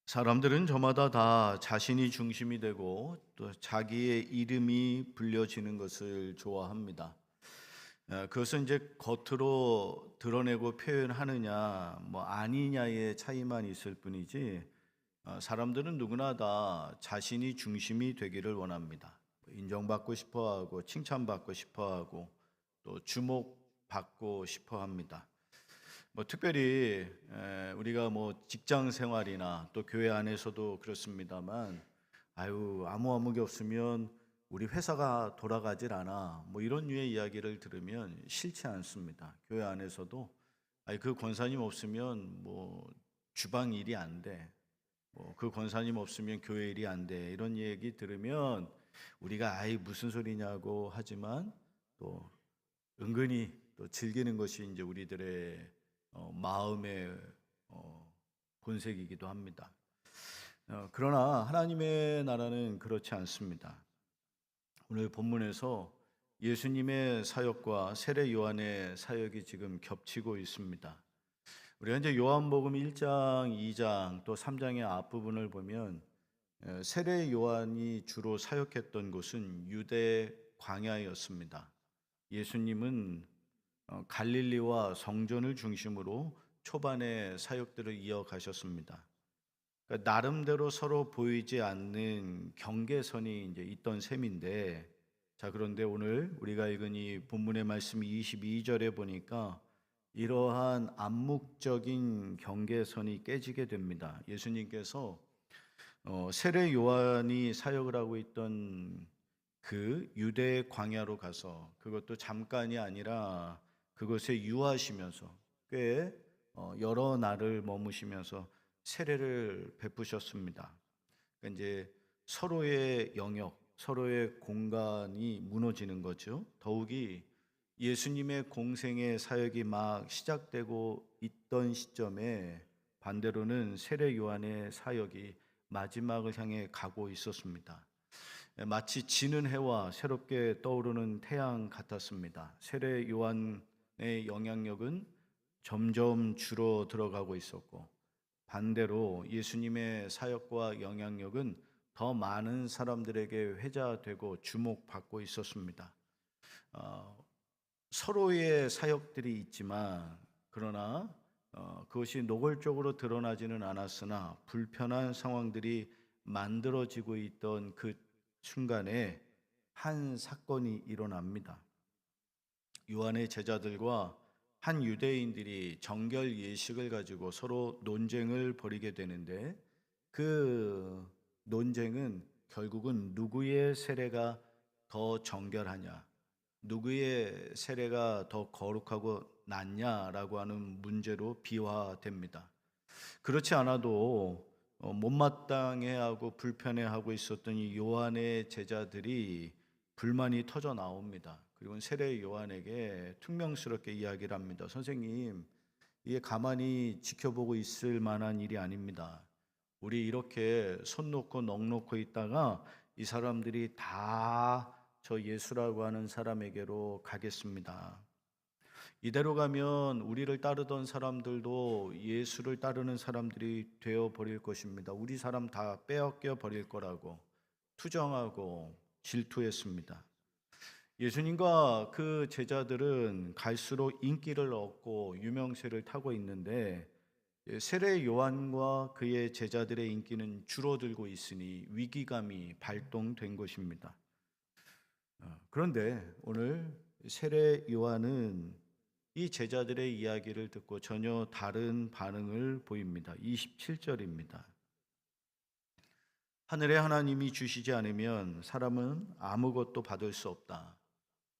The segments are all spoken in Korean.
사람들은 저마다 다 자신이 중심이 되고 또 자기의 이름이 불려지는 것을 좋아합니다. 그것은 이제 겉으로 드러내고 표현하느냐, 아니냐의 차이만 있을 뿐이지, 사람들은 누구나 다 자신이 중심이 되기를 원합니다. 인정받고 싶어 하고, 칭찬받고 싶어 하고, 또 주목받고 싶어 합니다. 특별히 우리가 직장 생활이나 또 교회 안에서도 그렇습니다만, 아무게 없으면 우리 회사가 돌아가질 않아, 이런 류의 이야기를 들으면 싫지 않습니다. 교회 안에서도 그 권사님 없으면 주방 일이 안 돼, 그 권사님 없으면 교회 일이 안 돼, 이런 얘기 들으면 우리가 무슨 소리냐고 하지만 또 은근히 또 즐기는 것이 이제 우리들의 마음의 본색이기도 합니다. 그러나 하나님의 나라는 그렇지 않습니다. 오늘 본문에서 예수님의 사역과 세례 요한의 사역이 지금 겹치고 있습니다. 우리가 이제 요한복음 1장, 2장 또 3장의 앞부분을 보면 세례 요한이 주로 사역했던 곳은 유대 광야였습니다. 예수님은 갈릴리와 성전을 중심으로 초반에 사역들을 이어가셨습니다. 그러니까 나름대로 서로 보이지 않는 경계선이 이제 있던 셈인데, 자, 그런데 오늘 우리가 읽은 이 본문의 말씀 22절에 보니까 이러한 암묵적인 경계선이 깨지게 됩니다. 예수님께서 세례 요한이 사역을 하고 있던 그 유대 광야로 가서, 그것도 잠깐이 아니라 그것에 유하시면서 꽤 여러 날을 머무시면서 세례를 베푸셨습니다. 그러니까 이제 서로의 영역, 서로의 공간이 무너지는 거죠. 더욱이 예수님의 공생의 사역이 막 시작되고 있던 시점에 반대로는 세례 요한의 사역이 마지막을 향해 가고 있었습니다. 마치 지는 해와 새롭게 떠오르는 태양 같았습니다. 세례 요한의 영향력은 점점 줄어들어가고 있었고, 반대로 예수님의 사역과 영향력은 더 많은 사람들에게 회자되고 주목받고 있었습니다. 서로의 사역들이 있지만, 그러나 그것이 노골적으로 드러나지는 않았으나 불편한 상황들이 만들어지고 있던 그 순간에 한 사건이 일어납니다. 요한의 제자들과 한 유대인들이 정결 예식을 가지고 서로 논쟁을 벌이게 되는데, 그 논쟁은 결국은 누구의 세례가 더 정결하냐, 누구의 세례가 더 거룩하고 낫냐라고 하는 문제로 비화됩니다. 그렇지 않아도 못마땅해하고 불편해하고 있었던 이 요한의 제자들이 불만이 터져 나옵니다. 그리고 세례 요한에게 퉁명스럽게 이야기를 합니다. 선생님, 이게 가만히 지켜보고 있을 만한 일이 아닙니다. 우리 이렇게 손 놓고 넋 놓고 있다가 이 사람들이 다 저 예수라고 하는 사람에게로 가겠습니다. 이대로 가면 우리를 따르던 사람들도 예수를 따르는 사람들이 되어 버릴 것입니다. 우리 사람 다 빼앗겨 버릴 거라고 투정하고 질투했습니다. 예수님과 그 제자들은 갈수록 인기를 얻고 유명세를 타고 있는데, 세례 요한과 그의 제자들의 인기는 줄어들고 있으니 위기감이 발동된 것입니다. 그런데 오늘 세례 요한은 이 제자들의 이야기를 듣고 전혀 다른 반응을 보입니다. 27절입니다. 하늘의 하나님이 주시지 않으면 사람은 아무것도 받을 수 없다.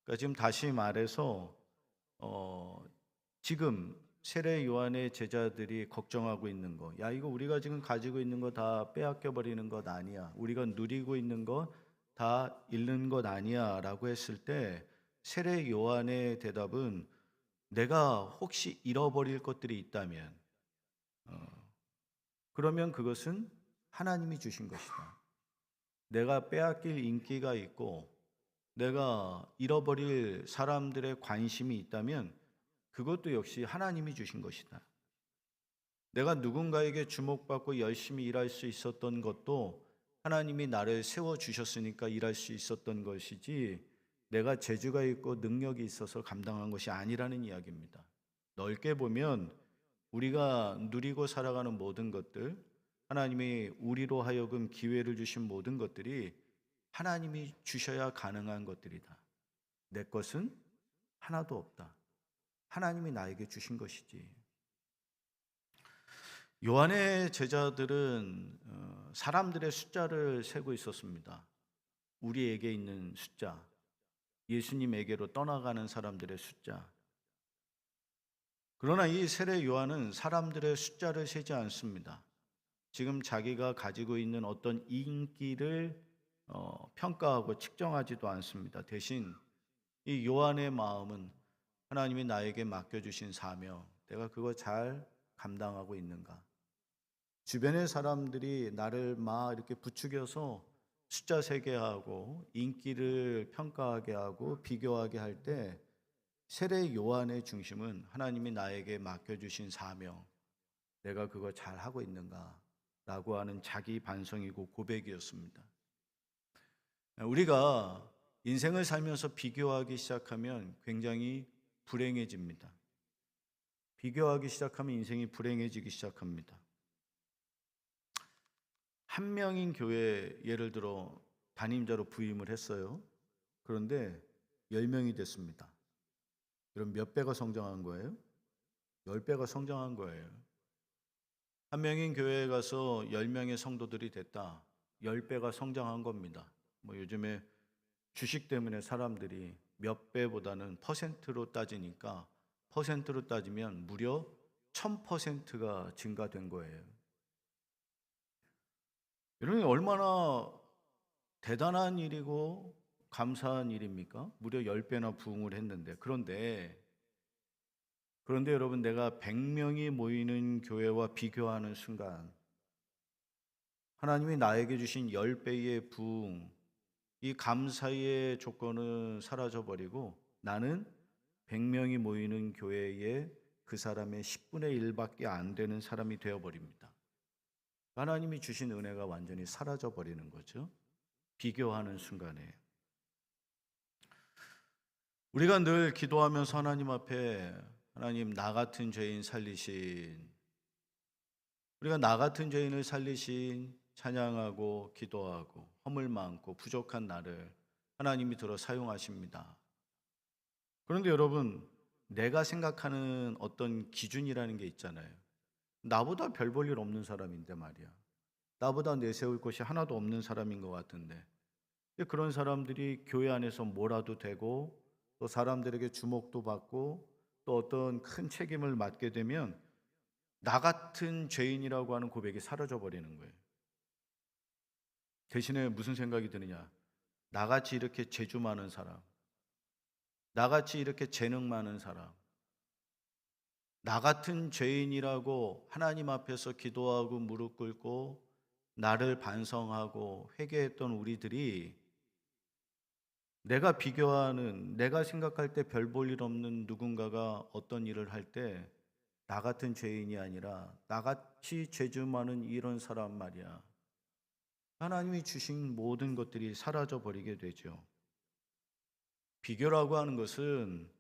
그러니까 지금 다시 말해서 지금 세례 요한의 제자들이 걱정하고 있는 거, 야, 이거 우리가 지금 가지고 있는 거 다 빼앗겨 버리는 것 아니야, 우리가 누리고 있는 거 다 잃는 것 아니야 라고 했을 때, 세례 요한의 대답은 내가 혹시 잃어버릴 것들이 있다면 그러면 그것은 하나님이 주신 것이다. 내가 빼앗길 인기가 있고 내가 잃어버릴 사람들의 관심이 있다면 그것도 역시 하나님이 주신 것이다. 내가 누군가에게 주목받고 열심히 일할 수 있었던 것도 하나님이 나를 세워주셨으니까 일할 수 있었던 것이지 내가 재주가 있고 능력이 있어서 감당한 것이 아니라는 이야기입니다. 넓게 보면 우리가 누리고 살아가는 모든 것들, 하나님이 우리로 하여금 기회를 주신 모든 것들이 하나님이 주셔야 가능한 것들이다. 내 것은 하나도 없다. 하나님이 나에게 주신 것이지. 요한의 제자들은 사람들의 숫자를 세고 있었습니다. 우리에게 있는 숫자, 예수님에게로 떠나가는 사람들의 숫자. 그러나 이 세례 요한은 사람들의 숫자를 세지 않습니다. 지금 자기가 가지고 있는 어떤 인기를 평가하고 측정하지도 않습니다. 대신 이 요한의 마음은 하나님이 나에게 맡겨주신 사명, 내가 그거 잘 감당하고 있는가? 주변의 사람들이 나를 막 이렇게 부추겨서 숫자 세게 하고 인기를 평가하게 하고 비교하게 할 때 세례 요한의 중심은 하나님이 나에게 맡겨주신 사명, 내가 그거 잘 하고 있는가? 라고 하는 자기 반성이고 고백이었습니다. 우리가 인생을 살면서 비교하기 시작하면 굉장히 불행해집니다. 비교하기 시작하면 인생이 불행해지기 시작합니다. 한 명인 교회 예를 들어 담임자로 부임을 했어요. 그런데 10명이 됐습니다. 그럼 몇 배가 성장한 거예요? 10배가 성장한 거예요. 한 명인 교회에 가서 10명의 성도들이 됐다. 10배가 성장한 겁니다. 요즘에 주식 때문에 사람들이 몇 배보다는 퍼센트로 따지니까 퍼센트로 따지면 무려 1000%가 증가된 거예요. 여러분 얼마나 대단한 일이고 감사한 일입니까? 무려 10배나 부흥을 했는데. 그런데 여러분, 내가 100명이 모이는 교회와 비교하는 순간 하나님이 나에게 주신 10배의 부흥, 이 감사의 조건은 사라져버리고 나는 100명이 모이는 교회에 그 사람의 10분의 1밖에 안 되는 사람이 되어버립니다. 하나님이 주신 은혜가 완전히 사라져버리는 거죠. 비교하는 순간에. 우리가 늘 기도하면서 하나님 앞에 하나님 나 같은 죄인 살리신, 우리가 나 같은 죄인을 살리신 찬양하고 기도하고 허물 많고 부족한 나를 하나님이 들어 사용하십니다. 그런데 여러분, 내가 생각하는 어떤 기준이라는 게 있잖아요. 나보다 별 볼 일 없는 사람인데 말이야. 나보다 내세울 것이 하나도 없는 사람인 것 같은데. 그런 사람들이 교회 안에서 뭐라도 되고 또 사람들에게 주목도 받고 또 어떤 큰 책임을 맡게 되면 나 같은 죄인이라고 하는 고백이 사라져 버리는 거예요. 대신에 무슨 생각이 드느냐? 나같이 이렇게 재주 많은 사람, 나같이 이렇게 재능 많은 사람, 나 같은 죄인이라고 하나님 앞에서 기도하고 무릎 꿇고 나를 반성하고 회개했던 우리들이 내가 비교하는, 내가 생각할 때 별 볼 일 없는 누군가가 어떤 일을 할 때 나 같은 죄인이 아니라 나같이 죄주 많은 이런 사람 말이야. 하나님이 주신 모든 것들이 사라져 버리게 되죠. 비교라고 하는 것은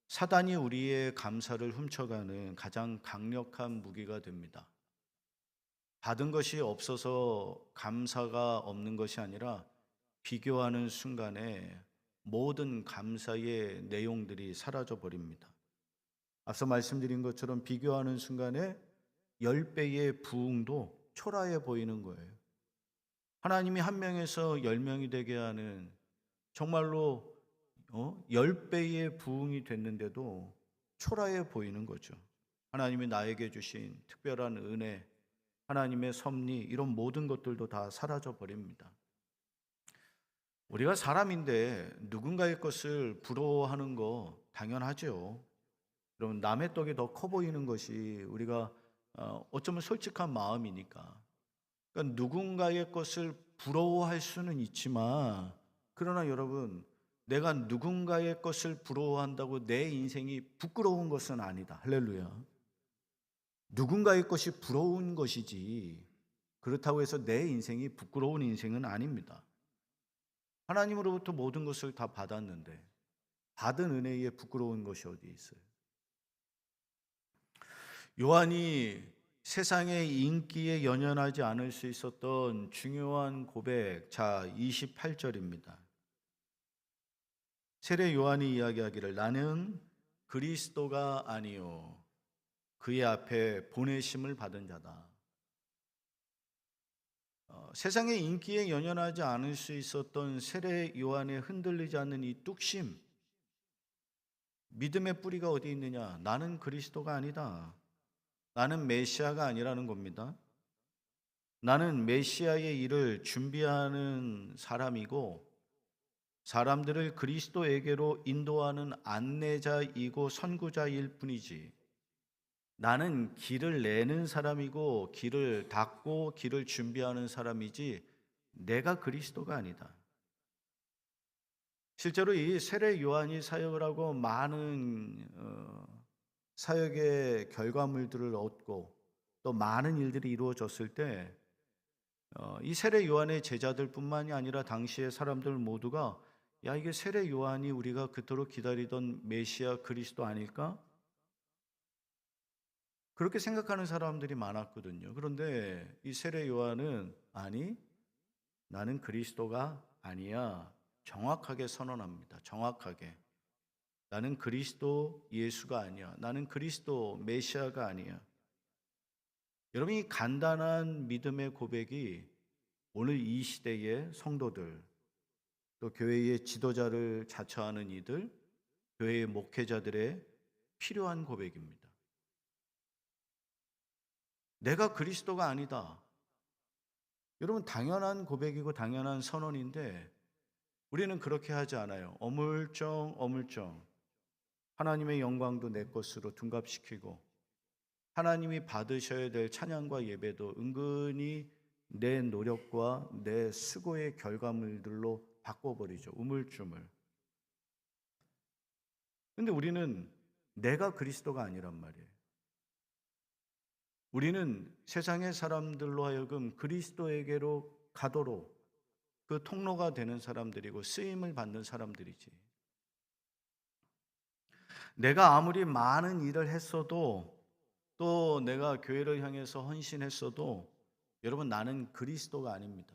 사단이 우리의 감사를 훔쳐가는 가장 강력한 무기가 됩니다. 받은 것이 없어서 감사가 없는 것이 아니라 비교하는 순간에 모든 감사의 내용들이 사라져 버립니다. 앞서 말씀드린 것처럼 비교하는 순간에 10배의 부흥도 초라해 보이는 거예요. 하나님이 한 명에서 10명이 되게 하는 정말로 10배의 부흥이 됐는데도 초라해 보이는 거죠. 하나님이 나에게 주신 특별한 은혜, 하나님의 섭리, 이런 모든 것들도 다 사라져 버립니다. 우리가 사람인데 누군가의 것을 부러워하는 거 당연하죠. 여러분, 남의 떡이 더 커 보이는 것이 우리가 어쩌면 솔직한 마음이니까. 그러니까 누군가의 것을 부러워할 수는 있지만, 그러나 여러분, 내가 누군가의 것을 부러워한다고 내 인생이 부끄러운 것은 아니다. 할렐루야. 누군가의 것이 부러운 것이지 그렇다고 해서 내 인생이 부끄러운 인생은 아닙니다. 하나님으로부터 모든 것을 다 받았는데 받은 은혜에 부끄러운 것이 어디 있어요? 요한이 세상의 인기에 연연하지 않을 수 있었던 중요한 고백, 자 28절입니다. 세례 요한이 이야기하기를 나는 그리스도가 아니요 그의 앞에 보내심을 받은 자다. 세상의 인기에 연연하지 않을 수 있었던 세례 요한의 흔들리지 않는 이 뚝심, 믿음의 뿌리가 어디 있느냐? 나는 그리스도가 아니다. 나는 메시아가 아니라는 겁니다. 나는 메시아의 일을 준비하는 사람이고 사람들을 그리스도에게로 인도하는 안내자이고 선구자일 뿐이지 나는 길을 내는 사람이고 길을 닦고 길을 준비하는 사람이지 내가 그리스도가 아니다. 실제로 이 세례 요한이 사역을 하고 많은 사역의 결과물들을 얻고 또 많은 일들이 이루어졌을 때 이 세례 요한의 제자들뿐만이 아니라 당시의 사람들 모두가 야 이게 세례 요한이 우리가 그토록 기다리던 메시아 그리스도 아닐까? 그렇게 생각하는 사람들이 많았거든요. 그런데 이 세례 요한은 아니 나는 그리스도가 아니야. 정확하게 선언합니다. 정확하게. 나는 그리스도 예수가 아니야. 나는 그리스도 메시아가 아니야. 여러분 이 간단한 믿음의 고백이 오늘 이 시대의 성도들 또 교회의 지도자를 자처하는 이들 교회의 목회자들의 필요한 고백입니다. 내가 그리스도가 아니다. 여러분 당연한 고백이고 당연한 선언인데 우리는 그렇게 하지 않아요. 어물쩡 하나님의 영광도 내 것으로 둔갑시키고 하나님이 받으셔야 될 찬양과 예배도 은근히 내 노력과 내 수고의 결과물들로 바꿔버리죠. 우물쭈물. 근데 우리는 내가 그리스도가 아니란 말이에요. 우리는 세상의 사람들로 하여금 그리스도에게로 가도록 그 통로가 되는 사람들이고 쓰임을 받는 사람들이지. 내가 아무리 많은 일을 했어도 또 내가 교회를 향해서 헌신했어도 여러분 나는 그리스도가 아닙니다.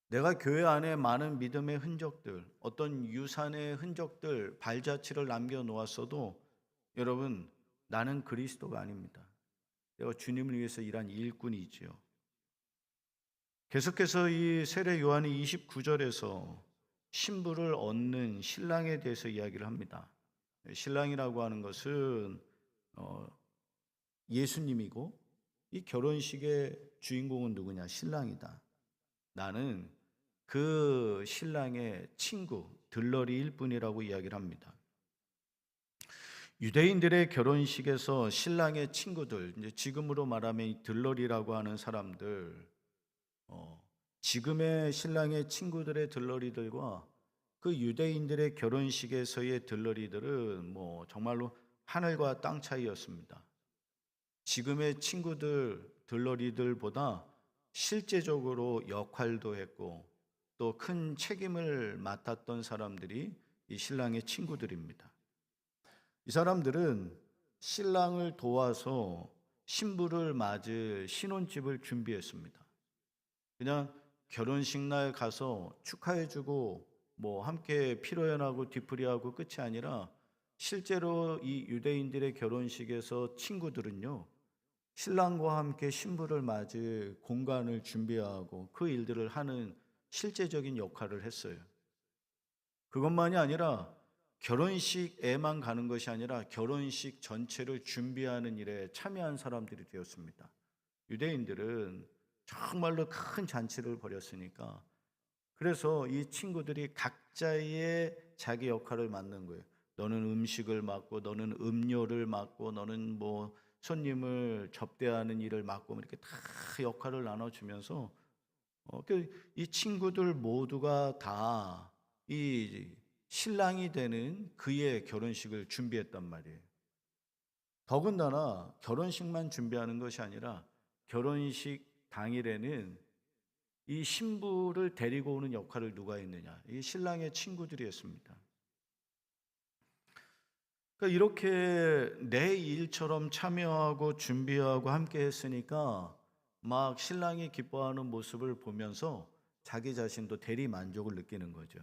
내가 교회 안에 많은 믿음의 흔적들, 어떤 유산의 흔적들, 발자취를 남겨놓았어도 여러분 나는 그리스도가 아닙니다. 내가 주님을 위해서 일한 일꾼이지요. 계속해서 이 세례 요한이 29절에서 신부를 얻는 신랑에 대해서 이야기를 합니다. 신랑이라고 하는 것은 예수님이고 이 결혼식의 주인공은 누구냐? 신랑이다. 나는 그 신랑의 친구, 들러리일 뿐이라고 이야기를 합니다. 유대인들의 결혼식에서 신랑의 친구들, 이제 지금으로 말하면 이 들러리라고 하는 사람들, 지금의 신랑의 친구들의 들러리들과 그 유대인들의 결혼식에서의 들러리들은 뭐 정말로 하늘과 땅 차이였습니다. 지금의 친구들, 들러리들보다 실제적으로 역할도 했고 또 큰 책임을 맡았던 사람들이 이 신랑의 친구들입니다. 이 사람들은 신랑을 도와서 신부를 맞을 신혼집을 준비했습니다. 그냥 결혼식 날 가서 축하해주고 뭐 함께 피로연하고 뒤풀이하고 끝이 아니라 실제로 이 유대인들의 결혼식에서 친구들은요 신랑과 함께 신부를 맞을 공간을 준비하고 그 일들을 하는 실제적인 역할을 했어요. 그것만이 아니라 결혼식에만 가는 것이 아니라 결혼식 전체를 준비하는 일에 참여한 사람들이 되었습니다. 유대인들은 정말로 큰 잔치를 벌였으니까 그래서 이 친구들이 각자의 자기 역할을 맡는 거예요. 너는 음식을 맡고 너는 음료를 맡고 너는 뭐 손님을 접대하는 일을 맡고 이렇게 다 역할을 나눠주면서 이 친구들 모두가 다 이 신랑이 되는 그의 결혼식을 준비했단 말이에요. 더군다나 결혼식만 준비하는 것이 아니라 결혼식 당일에는 이 신부를 데리고 오는 역할을 누가 했느냐? 이 신랑의 친구들이 했습니다. 그러니까 이렇게 내 일처럼 참여하고 준비하고 함께 했으니까 막 신랑이 기뻐하는 모습을 보면서 자기 자신도 대리 만족을 느끼는 거죠.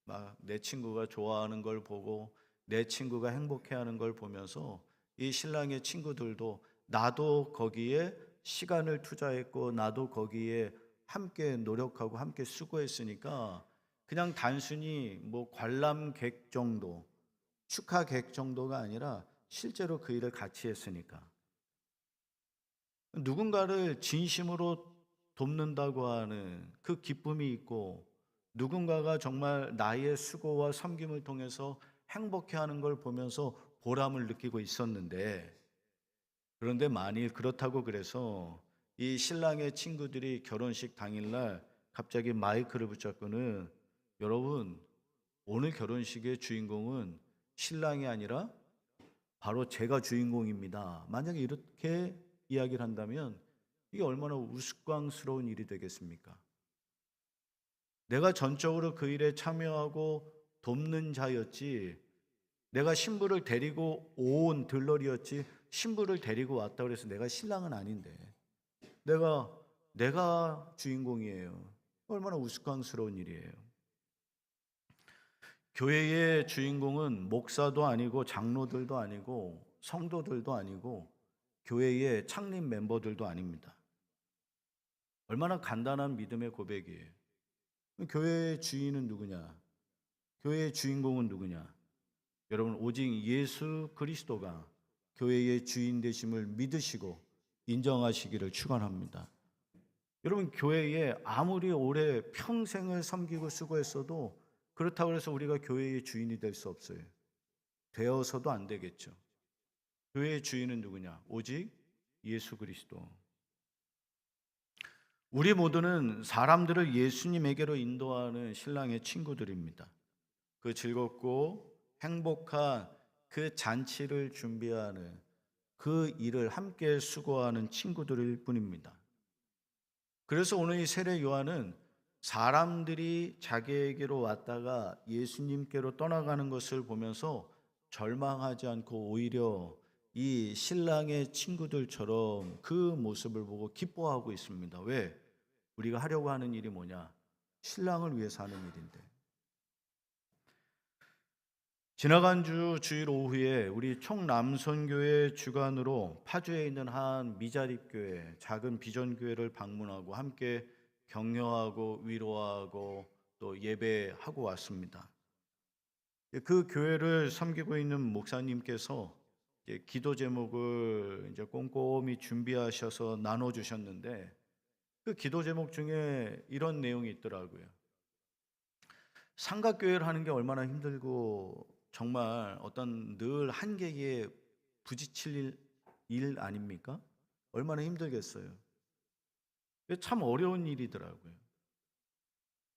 막 내 친구가 좋아하는 걸 보고 내 친구가 행복해하는 걸 보면서 이 신랑의 친구들도 나도 거기에 시간을 투자했고 나도 거기에 함께 노력하고 함께 수고했으니까 그냥 단순히 뭐 관람객 정도, 축하객 정도가 아니라 실제로 그 일을 같이 했으니까 누군가를 진심으로 돕는다고 하는 그 기쁨이 있고 누군가가 정말 나의 수고와 섬김을 통해서 행복해하는 걸 보면서 보람을 느끼고 있었는데, 그런데 만일 그렇다고 그래서 이 신랑의 친구들이 결혼식 당일날 갑자기 마이크를 붙잡고는 여러분, 오늘 결혼식의 주인공은 신랑이 아니라 바로 제가 주인공입니다. 만약에 이렇게 이야기를 한다면 이게 얼마나 우스꽝스러운 일이 되겠습니까? 내가 전적으로 그 일에 참여하고 돕는 자였지, 내가 신부를 데리고 온 들러리였지, 신부를 데리고 왔다 그래서 내가 신랑은 아닌데 내가 주인공이에요. 얼마나 우스꽝스러운 일이에요. 교회의 주인공은 목사도 아니고 장로들도 아니고 성도들도 아니고 교회의 창립 멤버들도 아닙니다. 얼마나 간단한 믿음의 고백이에요. 교회의 주인은 누구냐? 교회의 주인공은 누구냐? 여러분, 오직 예수 그리스도가 교회의 주인 되심을 믿으시고 인정하시기를 축원합니다. 여러분, 교회에 아무리 오래 평생을 섬기고 수고했어도 그렇다고 해서 우리가 교회의 주인이 될 수 없어요. 되어서도 안 되겠죠. 교회의 주인은 누구냐? 오직 예수 그리스도. 우리 모두는 사람들을 예수님에게로 인도하는 신랑의 친구들입니다. 그 즐겁고 행복한 그 잔치를 준비하는 그 일을 함께 수고하는 친구들일 뿐입니다. 그래서 오늘 이 세례 요한은 사람들이 자기에게로 왔다가 예수님께로 떠나가는 것을 보면서 절망하지 않고 오히려 이 신랑의 친구들처럼 그 모습을 보고 기뻐하고 있습니다. 왜? 우리가 하려고 하는 일이 뭐냐? 신랑을 위해서 하는 일인데. 지나간 주 주일 오후에 우리 총남선교회 주관으로 파주에 있는 한 미자립교회, 작은 비전교회를 방문하고 함께 격려하고 위로하고 또 예배하고 왔습니다. 그 교회를 섬기고 있는 목사님께서 기도 제목을 이제 꼼꼼히 준비하셔서 나눠주셨는데 그 기도 제목 중에 이런 내용이 있더라고요. 삼각교회를 하는 게 얼마나 힘들고 정말 어떤 늘 한계에 부딪힐 일 아닙니까? 얼마나 힘들겠어요. 참 어려운 일이더라고요.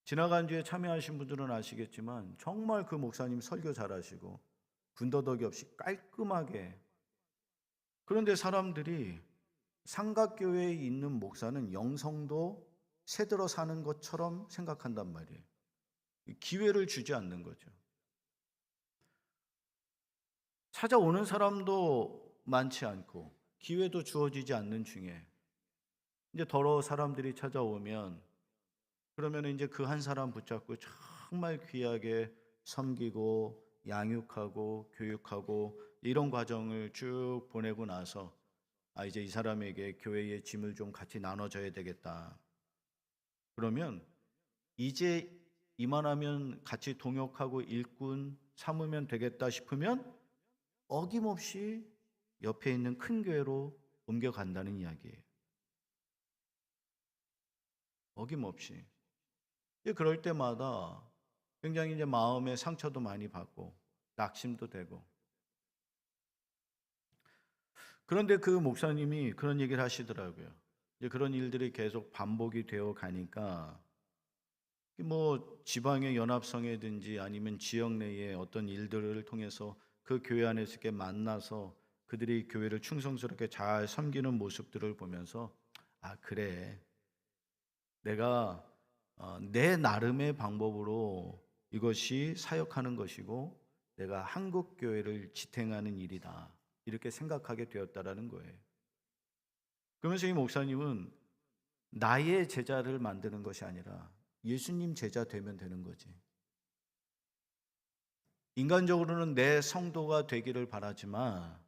지나간 주에 참여하신 분들은 아시겠지만 정말 그 목사님 설교 잘하시고 군더더기 없이 깔끔하게, 그런데 사람들이 삼각교회에 있는 목사는 영성도 새들어 사는 것처럼 생각한단 말이에요. 기회를 주지 않는 거죠. 찾아오는 사람도 많지 않고 기회도 주어지지 않는 중에 이제 더러 사람들이 찾아오면 그러면 이제 그 한 사람 붙잡고 정말 귀하게 섬기고 양육하고 교육하고 이런 과정을 쭉 보내고 나서 이제 이 사람에게 교회의 짐을 좀 같이 나눠줘야 되겠다. 그러면 이제 이만하면 같이 동역하고 일꾼 삼으면 되겠다 싶으면 어김없이 옆에 있는 큰 교회로 옮겨간다는 이야기예요. 어김없이. 그럴 때마다 굉장히 이제 마음의 상처도 많이 받고 낙심도 되고. 그런데 그 목사님이 그런 얘기를 하시더라고요. 이제 그런 일들이 계속 반복이 되어 가니까 뭐 지방의 연합성이든지 아니면 지역 내의 어떤 일들을 통해서 그 교회 안에서 이렇게 만나서 그들이 교회를 충성스럽게 잘 섬기는 모습들을 보면서 아, 그래. 내가 내 나름의 방법으로 이것이 사역하는 것이고 내가 한국 교회를 지탱하는 일이다. 이렇게 생각하게 되었다라는 거예요. 그러면서 이 목사님은 나의 제자를 만드는 것이 아니라 예수님 제자 되면 되는 거지. 인간적으로는 내 성도가 되기를 바라지만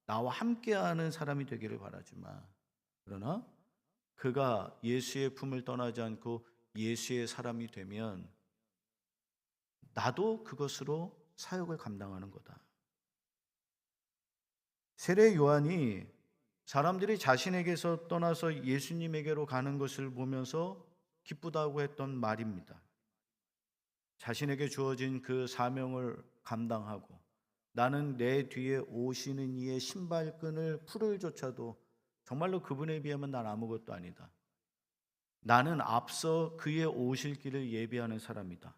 나와 함께하는 사람이 되기를 바라지만 그러나 그가 예수의 품을 떠나지 않고 예수의 사람이 되면 나도 그것으로 사역을 감당하는 거다. 세례 요한이 사람들이 자신에게서 떠나서 예수님에게로 가는 것을 보면서 기쁘다고 했던 말입니다. 자신에게 주어진 그 사명을 감당하고 나는 내 뒤에 오시는 이의 신발끈을 풀을 조차도 정말로 그분에 비하면 난 아무것도 아니다. 나는 앞서 그의 오실 길을 예비하는 사람이다.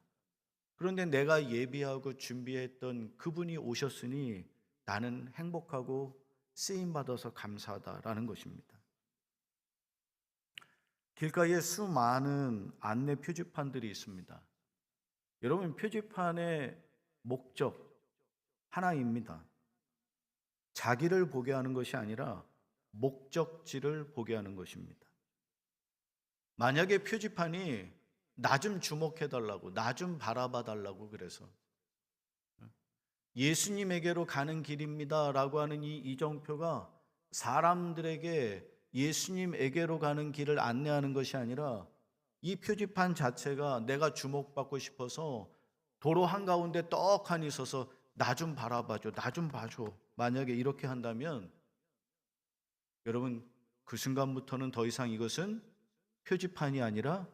그런데 내가 예비하고 준비했던 그분이 오셨으니 나는 행복하고 쓰임받아서 감사하다라는 것입니다. 길가에 수많은 안내 표지판들이 있습니다. 여러분, 표지판의 목적 하나입니다. 자기를 보게 하는 것이 아니라 목적지를 보게 하는 것입니다. 만약에 표지판이 나 좀 주목해달라고, 나 좀 바라봐달라고 그래서 예수님에게로 가는 길입니다 라고 하는 이 이정표가 사람들에게 예수님에게로 가는 길을 안내하는 것이 아니라 이 표지판 자체가 내가 주목받고 싶어서 도로 한가운데 떡하니 서서 나 좀 바라봐줘, 나 좀 봐줘. 만약에 이렇게 한다면 여러분, 그 순간부터는 더 이상 이것은 표지판이 아니라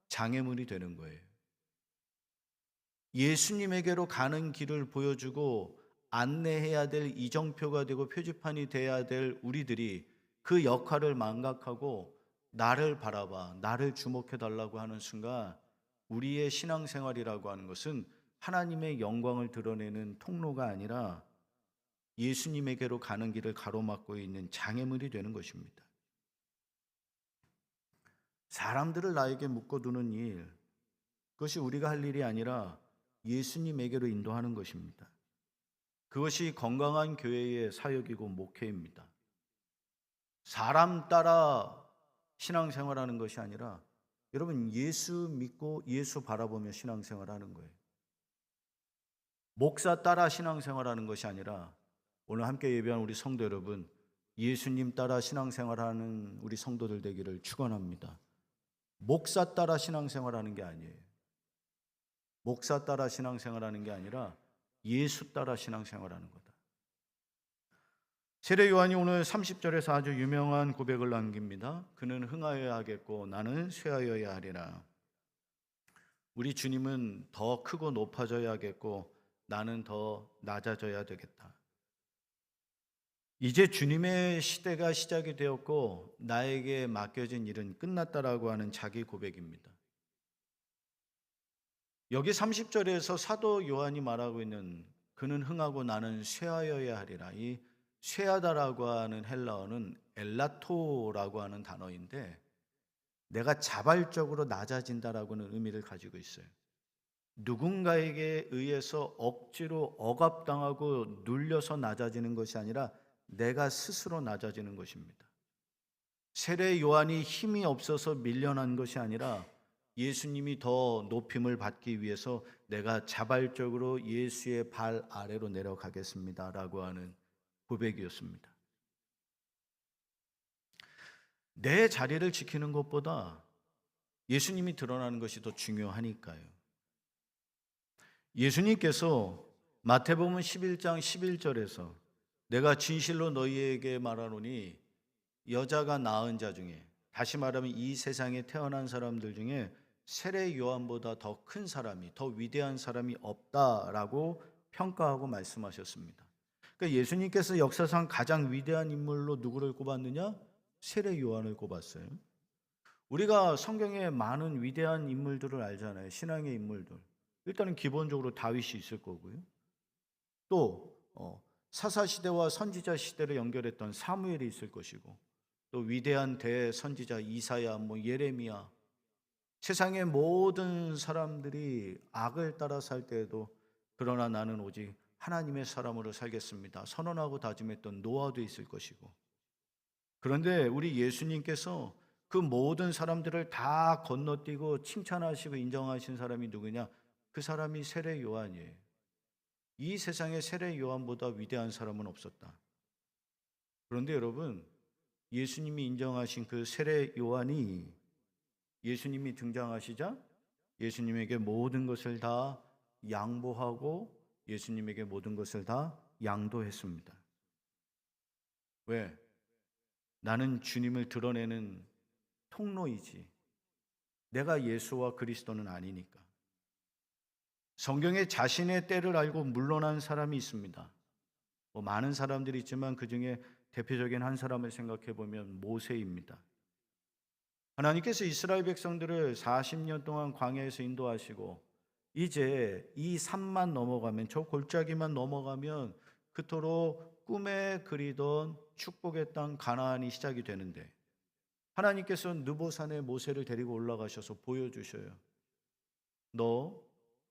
장애물이 되는 거예요. 예수님에게로 가는 길을 보여주고 안내해야 될 이정표가 되고 표지판이 돼야 될 우리들이 그 역할을 망각하고 나를 바라봐, 나를 주목해달라고 하는 순간 우리의 신앙생활이라고 하는 것은 하나님의 영광을 드러내는 통로가 아니라 예수님에게로 가는 길을 가로막고 있는 장애물이 되는 것입니다. 사람들을 나에게 묶어두는 일, 그것이 우리가 할 일이 아니라 예수님에게로 인도하는 것입니다. 그것이 건강한 교회의 사역이고 목회입니다. 사람 따라 신앙생활하는 것이 아니라 여러분, 예수 믿고 예수 바라보며 신앙생활하는 거예요. 목사 따라 신앙생활하는 것이 아니라 오늘 함께 예배한 우리 성도 여러분, 예수님 따라 신앙생활하는 우리 성도들 되기를 축원합니다. 목사 따라 신앙생활하는 게 아니에요. 목사 따라 신앙생활하는 게 아니라 예수 따라 신앙생활하는 거다. 세례 요한이 오늘 30절에서 아주 유명한 고백을 남깁니다. 그는 흥하여야 하겠고 나는 쇠하여야 하리라. 우리 주님은 더 크고 높아져야 하겠고 나는 더 낮아져야 되겠다. 이제 주님의 시대가 시작이 되었고 나에게 맡겨진 일은 끝났다라고 하는 자기 고백입니다. 여기 30절에서 사도 요한이 말하고 있는 그는 흥하고 나는 쇠하여야 하리라. 이 쇠하다라고 하는 헬라어는 엘라토라고 하는 단어인데 내가 자발적으로 낮아진다라고는 의미를 가지고 있어요. 누군가에게 의해서 억지로 억압당하고 눌려서 낮아지는 것이 아니라 내가 스스로 낮아지는 것입니다. 세례 요한이 힘이 없어서 밀려난 것이 아니라 예수님이 더 높임을 받기 위해서 내가 자발적으로 예수의 발 아래로 내려가겠습니다 라고 하는 고백이었습니다. 내 자리를 지키는 것보다 예수님이 드러나는 것이 더 중요하니까요. 예수님께서 마태복음 11장 11절에서 내가 진실로 너희에게 말하노니 여자가 낳은 자 중에, 다시 말하면 이 세상에 태어난 사람들 중에 세례 요한보다 더 큰 사람이, 더 위대한 사람이 없다라고 평가하고 말씀하셨습니다. 그러니까 예수님께서 역사상 가장 위대한 인물로 누구를 꼽았느냐? 세례 요한을 꼽았어요. 우리가 성경에 많은 위대한 인물들을 알잖아요. 신앙의 인물들. 일단은 기본적으로 다윗이 있을 거고요. 또 사사시대와 선지자 시대를 연결했던 사무엘이 있을 것이고, 또 위대한 대선지자 이사야, 예레미야, 세상의 모든 사람들이 악을 따라 살 때에도 그러나 나는 오직 하나님의 사람으로 살겠습니다 선언하고 다짐했던 노아도 있을 것이고, 그런데 우리 예수님께서 그 모든 사람들을 다 건너뛰고 칭찬하시고 인정하신 사람이 누구냐? 그 사람이 세례 요한이에요. 이 세상에 세례 요한보다 위대한 사람은 없었다. 그런데 여러분, 예수님이 인정하신 그 세례 요한이 예수님이 등장하시자 예수님에게 모든 것을 다 양보하고 예수님에게 모든 것을 다 양도했습니다. 왜? 나는 주님을 드러내는 통로이지 내가 예수와 그리스도는 아니니까. 성경에 자신의 때를 알고 물러난 사람이 있습니다. 많은 사람들이 있지만 그 중에 대표적인 한 사람을 생각해 보면 모세입니다. 하나님께서 이스라엘 백성들을 40년 동안 광야에서 인도하시고 이제 이 산만 넘어가면, 저 골짜기만 넘어가면 그토록 꿈에 그리던 축복의 땅 가나안이 시작이 되는데, 하나님께서 느보산에 모세를 데리고 올라가셔서 보여주셔요. 너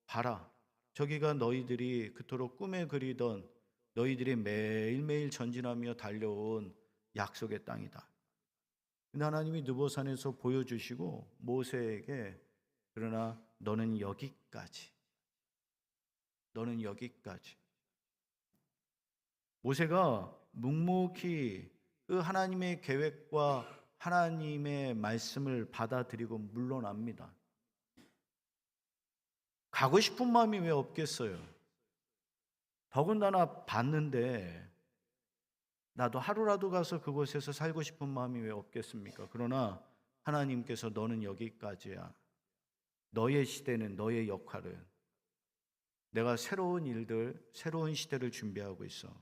봐라, 저기가 너희들이 그토록 꿈에 그리던, 너희들이 매일매일 전진하며 달려온 약속의 땅이다. 근데 하나님이 느보산에서 보여주시고 모세에게, 그러나 너는 여기까지, 너는 여기까지. 모세가 묵묵히 그 하나님의 계획과 하나님의 말씀을 받아들이고 물러납니다. 가고 싶은 마음이 왜 없겠어요? 더군다나 봤는데 나도 하루라도 가서 그곳에서 살고 싶은 마음이 왜 없겠습니까? 그러나 하나님께서 너는 여기까지야. 너의 시대는, 너의 역할은, 내가 새로운 일들, 새로운 시대를 준비하고 있어.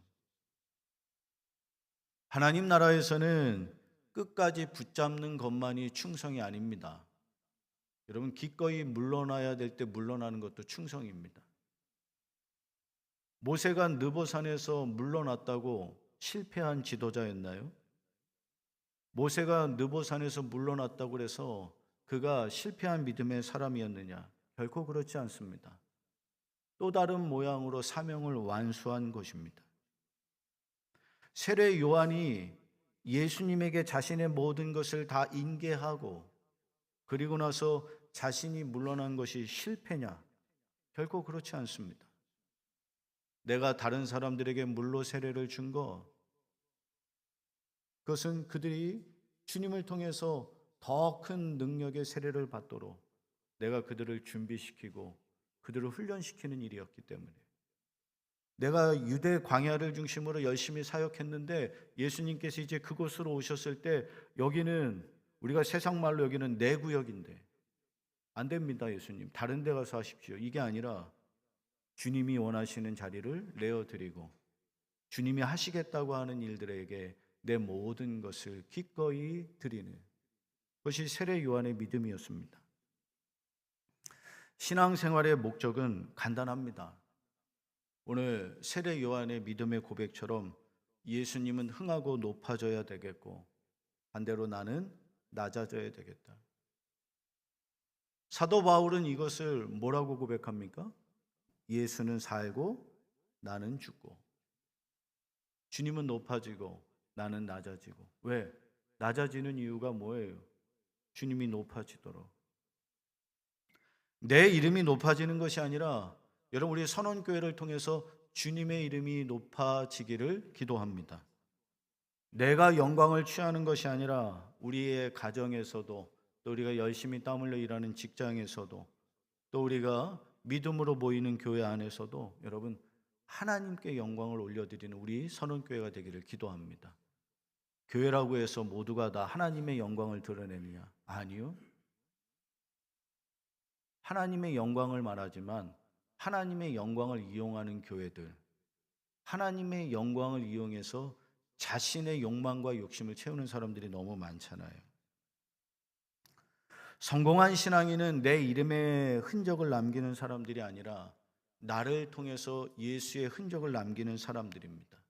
하나님 나라에서는 끝까지 붙잡는 것만이 충성이 아닙니다. 여러분, 기꺼이 물러나야 될 때 물러나는 것도 충성입니다. 모세가 느보산에서 물러났다고 실패한 지도자였나요? 모세가 느보산에서 물러났다고 해서 그가 실패한 믿음의 사람이었느냐? 결코 그렇지 않습니다. 또 다른 모양으로 사명을 완수한 것입니다. 세례 요한이 예수님에게 자신의 모든 것을 다 인계하고 그리고 나서 자신이 물러난 것이 실패냐? 결코 그렇지 않습니다. 내가 다른 사람들에게 물로 세례를 준 것, 그것은 그들이 주님을 통해서 더 큰 능력의 세례를 받도록 내가 그들을 준비시키고 그들을 훈련시키는 일이었기 때문에, 내가 유대 광야를 중심으로 열심히 사역했는데 예수님께서 이제 그곳으로 오셨을 때 여기는, 우리가 세상 말로 여기는 내 구역인데 안 됩니다. 예수님, 다른 데 가서 하십시오. 이게 아니라 주님이 원하시는 자리를 내어드리고 주님이 하시겠다고 하는 일들에게 내 모든 것을 기꺼이 드리는 것이 세례 요한의 믿음이었습니다. 신앙생활의 목적은 간단합니다. 오늘 세례 요한의 믿음의 고백처럼 예수님은 흥하고 높아져야 되겠고 반대로 나는 낮아져야 되겠다. 사도 바울은 이것을 뭐라고 고백합니까? 예수는 살고 나는 죽고, 주님은 높아지고 나는 낮아지고. 왜? 낮아지는 이유가 뭐예요? 주님이 높아지도록. 내 이름이 높아지는 것이 아니라 여러분, 우리 선원교회를 통해서 주님의 이름이 높아지기를 기도합니다. 내가 영광을 취하는 것이 아니라 우리의 가정에서도, 또 우리가 열심히 땀 흘려 일하는 직장에서도, 또 우리가 믿음으로 모이는 교회 안에서도 여러분, 하나님께 영광을 올려드리는 우리 선원교회가 되기를 기도합니다. 교회라고 해서 모두가 다 하나님의 영광을 드러내느냐? 아니요. 하나님의 영광을 말하지만 하나님의 영광을 이용하는 교회들, 하나님의 영광을 이용해서 자신의 욕망과 욕심을 채우는 사람들이 너무 많잖아요. 성공한 신앙인은 내 이름의 흔적을 남기는 사람들이 아니라 나를 통해서 예수의 흔적을 남기는 사람들입니다.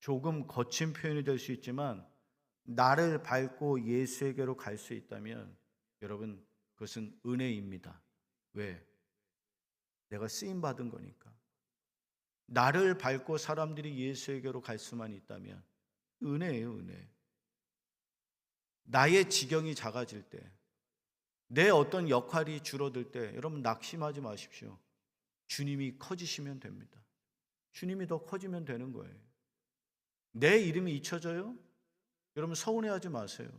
조금 거친 표현이 될 수 있지만 나를 밟고 예수에게로 갈 수 있다면 여러분 그것은 은혜입니다. 왜? 내가 쓰임 받은 거니까. 나를 밟고 사람들이 예수에게로 갈 수만 있다면 은혜예요, 은혜. 나의 지경이 작아질 때, 내 어떤 역할이 줄어들 때 여러분 낙심하지 마십시오. 주님이 커지시면 됩니다. 주님이 더 커지면 되는 거예요. 내 이름이 잊혀져요? 여러분 서운해하지 마세요.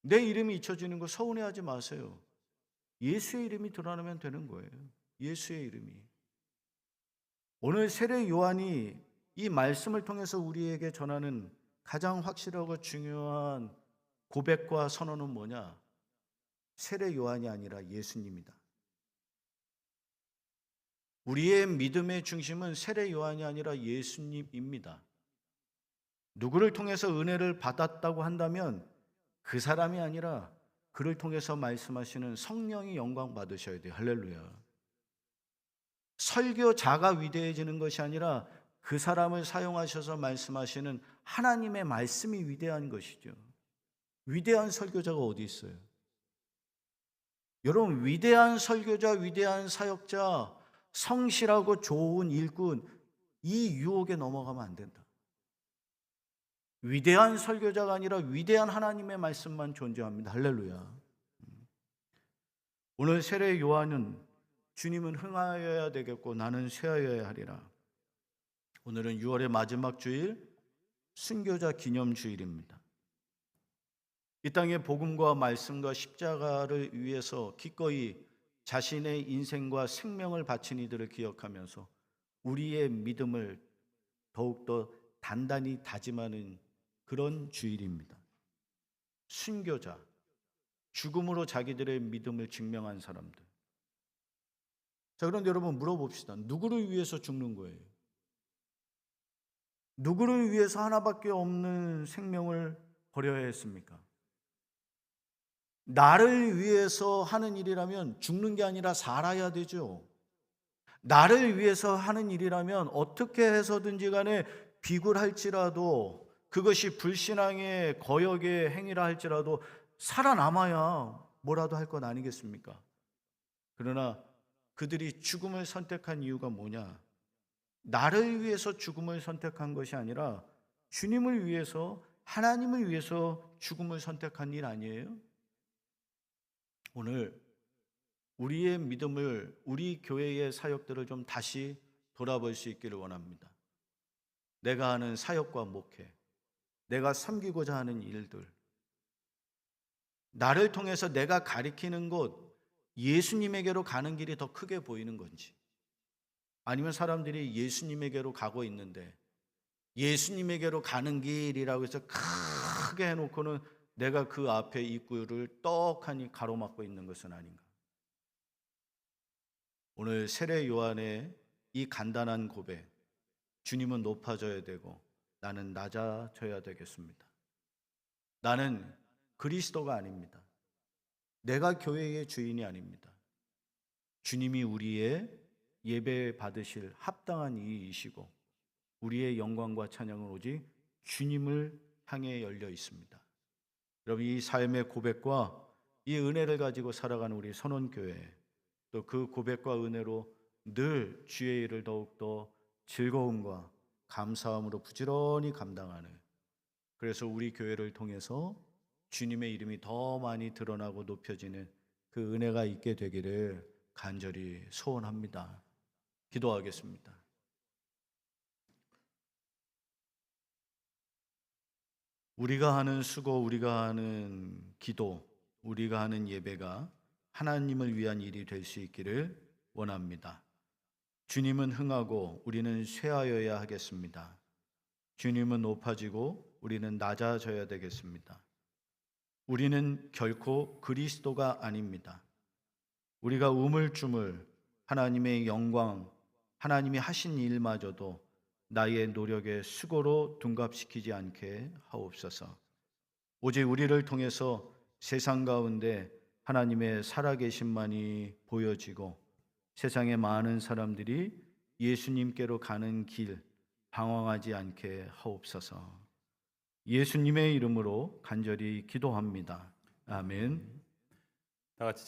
내 이름이 잊혀지는 거 서운해하지 마세요. 예수의 이름이 드러나면 되는 거예요. 예수의 이름이. 오늘 세례 요한이 이 말씀을 통해서 우리에게 전하는 가장 확실하고 중요한 고백과 선언은 뭐냐? 세례 요한이 아니라 예수님이다. 우리의 믿음의 중심은 세례 요한이 아니라 예수님입니다. 누구를 통해서 은혜를 받았다고 한다면 그 사람이 아니라 그를 통해서 말씀하시는 성령이 영광 받으셔야 돼요. 할렐루야. 설교자가 위대해지는 것이 아니라 그 사람을 사용하셔서 말씀하시는 하나님의 말씀이 위대한 것이죠. 위대한 설교자가 어디 있어요? 여러분, 위대한 설교자, 위대한 사역자, 성실하고 좋은 일꾼, 이 유혹에 넘어가면 안 된다. 위대한 설교자가 아니라 위대한 하나님의 말씀만 존재합니다. 할렐루야. 오늘 세례 요한은 주님은 흥하여야 되겠고 나는 쇠하여야 하리라. 오늘은 6월의 마지막 주일 순교자 기념 주일입니다. 이 땅의 복음과 말씀과 십자가를 위해서 기꺼이 자신의 인생과 생명을 바친 이들을 기억하면서 우리의 믿음을 더욱더 단단히 다짐하는 그런 주일입니다. 순교자, 죽음으로 자기들의 믿음을 증명한 사람들. 자, 그런데 여러분 물어봅시다. 누구를 위해서 죽는 거예요? 누구를 위해서 하나밖에 없는 생명을 버려야 했습니까? 나를 위해서 하는 일이라면 죽는 게 아니라 살아야 되죠. 나를 위해서 하는 일이라면 어떻게 해서든지 간에 비굴할지라도 그것이 불신앙의 거역의 행위라 할지라도 살아남아야 뭐라도 할 것 아니겠습니까? 그러나 그들이 죽음을 선택한 이유가 뭐냐? 나를 위해서 죽음을 선택한 것이 아니라 주님을 위해서, 하나님을 위해서 죽음을 선택한 일 아니에요? 오늘 우리의 믿음을, 우리 교회의 사역들을 좀 다시 돌아볼 수 있기를 원합니다. 내가 하는 사역과 목회, 내가 섬기고자 하는 일들, 나를 통해서 내가 가리키는 곳, 예수님에게로 가는 길이 더 크게 보이는 건지, 아니면 사람들이 예수님에게로 가고 있는데 예수님에게로 가는 길이라고 해서 크게 해놓고는 내가 그 앞에 입구를 떡하니 가로막고 있는 것은 아닌가. 오늘 세례 요한의 이 간단한 고백, 주님은 높아져야 되고 나는 낮아져야 되겠습니다. 나는 그리스도가 아닙니다. 내가 교회의 주인이 아닙니다. 주님이 우리의 예배 받으실 합당한 이이시고 우리의 영광과 찬양은 오직 주님을 향해 열려 있습니다. 여러분, 이 삶의 고백과 이 은혜를 가지고 살아가는 우리 선원교회, 또 그 고백과 은혜로 늘 주의 일을 더욱더 즐거움과 감사함으로 부지런히 감당하는, 그래서 우리 교회를 통해서 주님의 이름이 더 많이 드러나고 높여지는 그 은혜가 있게 되기를 간절히 소원합니다. 기도하겠습니다. 우리가 하는 수고, 우리가 하는 기도, 우리가 하는 예배가 하나님을 위한 일이 될 수 있기를 원합니다. 주님은 흥하고 우리는 쇠하여야 하겠습니다. 주님은 높아지고 우리는 낮아져야 되겠습니다. 우리는 결코 그리스도가 아닙니다. 우리가 우물쭈물 하나님의 영광, 하나님이 하신 일마저도 나의 노력의 수고로 둔갑시키지 않게 하옵소서. 오직 우리를 통해서 세상 가운데 하나님의 살아계심만이 보여지고 세상의 많은 사람들이 예수님께로 가는 길, 방황하지 않게 하옵소서. 예수님의 이름으로 간절히 기도합니다. 아멘. 다 같이